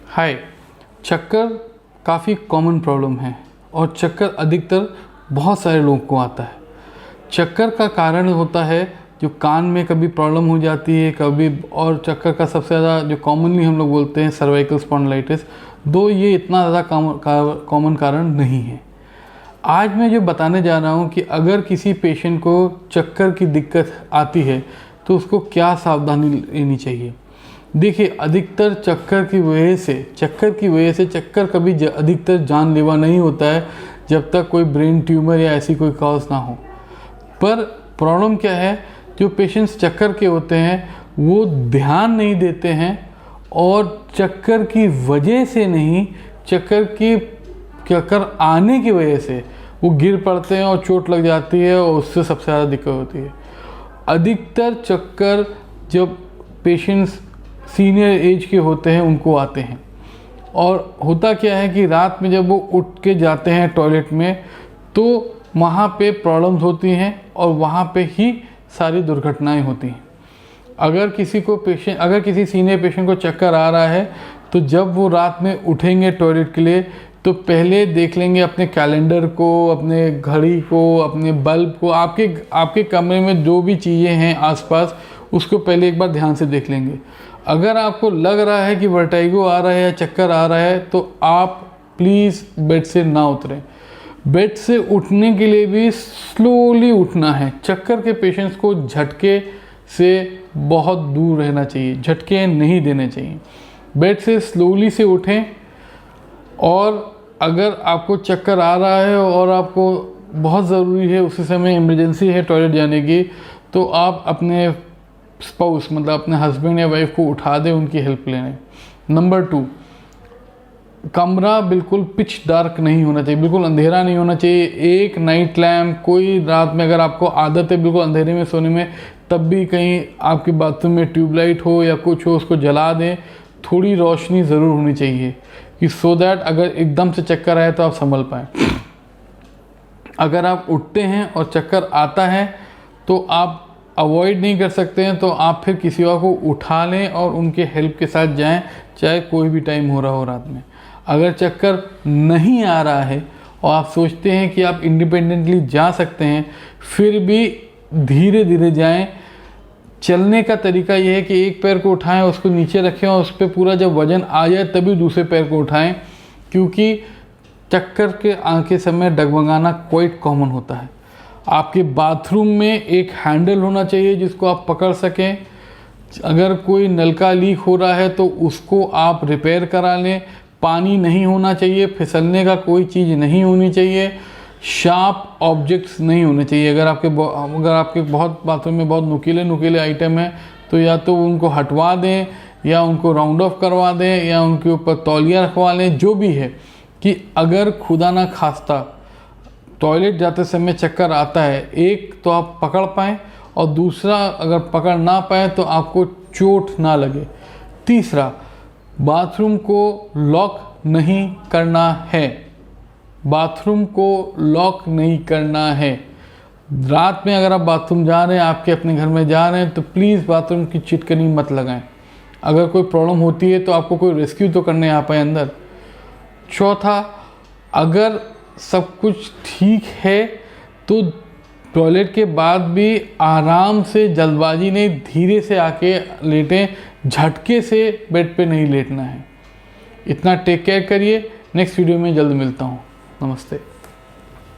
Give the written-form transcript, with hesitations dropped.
हाय, चक्कर काफ़ी common problem है और चक्कर अधिकतर बहुत सारे लोगों को आता है। चक्कर का कारण होता है जो कान में कभी प्रॉब्लम हो जाती है कभी, और चक्कर का सबसे ज़्यादा जो कॉमनली हम लोग बोलते हैं सर्वाइकल स्पॉन्डिलाइटिस, दो ये इतना ज़्यादा कॉमन कारण नहीं है। आज मैं जो बताने जा रहा हूँ कि अगर किसी पेशेंट को चक्कर की दिक्कत आती है तो उसको क्या सावधानी लेनी चाहिए। देखिए, अधिकतर चक्कर की वजह से चक्कर कभी अधिकतर जानलेवा नहीं होता है जब तक कोई ब्रेन ट्यूमर या ऐसी कोई कॉज ना हो। पर प्रॉब्लम क्या है, जो पेशेंट्स चक्कर के होते हैं वो ध्यान नहीं देते हैं और चक्कर की वजह से नहीं, चक्कर आने की वजह से वो गिर पड़ते हैं और चोट लग जाती है और उससे सबसे ज़्यादा दिक्कत होती है। अधिकतर चक्कर जब पेशेंट्स सीनियर एज के होते हैं उनको आते हैं, और होता क्या है कि रात में जब वो उठ के जाते हैं टॉयलेट में तो वहाँ पे प्रॉब्लम्स होती हैं और वहाँ पे ही सारी दुर्घटनाएं होती हैं। अगर किसी सीनियर पेशेंट को चक्कर आ रहा है तो जब वो रात में उठेंगे टॉयलेट के लिए तो पहले देख लेंगे अपने कैलेंडर को, अपने घड़ी को, अपने बल्ब को, आपके कमरे में जो भी चीज़ें हैं आसपास उसको पहले एक बार ध्यान से देख लेंगे। अगर आपको लग रहा है कि वर्टाइगो आ रहा है या चक्कर आ रहा है तो आप प्लीज़ बेड से ना उतरें। बेड से उठने के लिए भी स्लोली उठना है। चक्कर के पेशेंट्स को झटके से बहुत दूर रहना चाहिए, झटके नहीं देने चाहिए। बेड से स्लोली से उठें, और अगर आपको चक्कर आ रहा है और आपको बहुत ज़रूरी है, उसी समय इमरजेंसी है टॉयलेट जाने की, तो आप अपने स्पाउस मतलब अपने हस्बैंड या वाइफ को उठा दें, उनकी हेल्प लेने। नंबर 2, कमरा बिल्कुल पिच डार्क नहीं होना चाहिए, बिल्कुल अंधेरा नहीं होना चाहिए। एक नाइट लैम्प, कोई रात में अगर आपको आदत है बिल्कुल अंधेरे में सोने में, तब भी कहीं आपके बाथरूम में ट्यूबलाइट हो या कुछ हो उसको जला दें। थोड़ी रोशनी ज़रूर होनी चाहिए कि सो दैट अगर एकदम से चक्कर आए तो आप संभल पाएँ। अगर आप उठते हैं और चक्कर आता है तो आप अवॉइड नहीं कर सकते हैं तो आप फिर किसी और को उठा लें और उनके हेल्प के साथ जाएं, चाहे कोई भी टाइम हो रहा हो रात में। अगर चक्कर नहीं आ रहा है और आप सोचते हैं कि आप इंडिपेंडेंटली जा सकते हैं, फिर भी धीरे धीरे जाएं। चलने का तरीका यह है कि एक पैर को उठाएं, उसको नीचे रखें और उस पर पूरा जब वजन आ जाए तभी दूसरे पैर को उठाएं, क्योंकि चक्कर के आने समय डगमगाना क्वाइट कॉमन होता है। आपके बाथरूम में एक हैंडल होना चाहिए जिसको आप पकड़ सकें। अगर कोई नलका लीक हो रहा है तो उसको आप रिपेयर करा लें। पानी नहीं होना चाहिए, फिसलने का कोई चीज़ नहीं होनी चाहिए, शार्प ऑब्जेक्ट्स नहीं होने चाहिए। अगर आपके बहुत बाथरूम में बहुत नुकीले आइटम हैं तो या तो उनको हटवा दें या उनको राउंड ऑफ करवा दें या उनके ऊपर तौलिया रखवा लें। जो भी है कि अगर खुदा ना खास्ता टॉयलेट जाते समय चक्कर आता है, एक तो आप पकड़ पाएँ और दूसरा अगर पकड़ ना पाए तो आपको चोट ना लगे। तीसरा, बाथरूम को लॉक नहीं करना है। बाथरूम को लॉक नहीं करना है। रात में अगर आप बाथरूम जा रहे हैं, आपके अपने घर में जा रहे हैं, तो प्लीज़ बाथरूम की चिटकनी मत लगाएं। अगर कोई प्रॉब्लम होती है तो आपको कोई रेस्क्यू तो करने आ पाए अंदर। चौथा, अगर सब कुछ ठीक है तो टॉयलेट के बाद भी आराम से, जल्दबाजी नहीं, धीरे से आके लेटें। झटके से बेड पे नहीं लेटना है। इतना टेक केयर करिए। नेक्स्ट वीडियो में जल्द मिलता हूँ। नमस्ते।